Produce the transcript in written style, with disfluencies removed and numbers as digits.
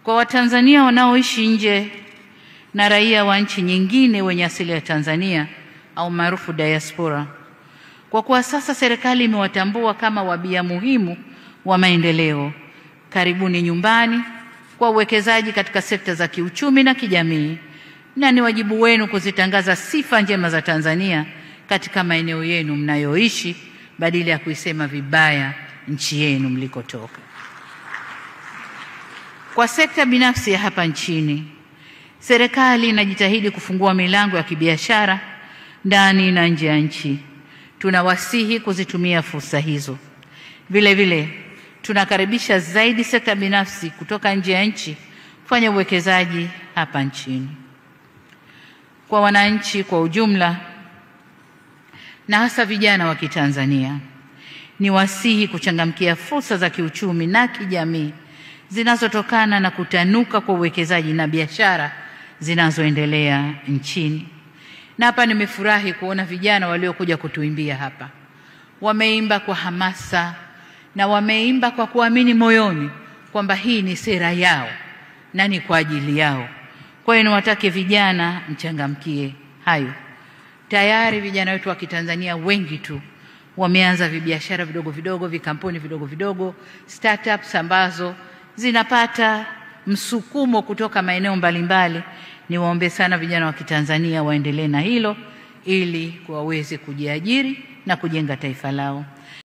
Kwa Watanzania wanaoishi nje na raia wa nchi nyingine wenye asili ya Tanzania au maarufu diaspora, kwa kuwa sasa serikali imewatambua kama wabia muhimu wa maendeleo, karibuni nyumbani kwa uwekezaji katika sekta za kiuchumi na kijamii, na ni wajibu wenu kuzitangaza sifa njema za Tanzania katika maeneo yenu mnayoishi badala ya kuisema vibaya nchi yenu mlikotoka. Kwa sekta binafsi ya hapa nchini, serikali inajitahidi kufungua milango ya kibiashara ndani na nje ya nchi. Tunawasihi kuzitumia fursa hizo. Vile vile, tunakaribisha zaidi sekta binafsi kutoka nje ya nchi kufanya uwekezaji hapa nchini. Kwa wananchi kwa ujumla na hasa vijana wa Kitanzania, ni wasihi kuchangamkia fursa za kiuchumi na kijamii zinazotokana na kutanuka kwa uwekezaji na biashara zinazoendelea nchini. Na hapa nimefurahi kuona vijana waliokuja kutuimbia hapa. Wameimba kwa hamasa na wameimba kwa kuamini moyoni kwamba hii ni sera yao na ni kwa ajili yao. Kwa hiyo niwatake vijana mchangamkie hayo. Tayari vijana wetu wa Kitanzania wengi tu wameanza vibiashara vidogo vidogo, vikampuni vidogo vidogo, startups ambazo zinapata msukumo kutoka maeneo mbalimbali. Niwaombe sana vijana wa Kitanzania waendelee na hilo ili waweze kujiajiri na kujenga taifa lao.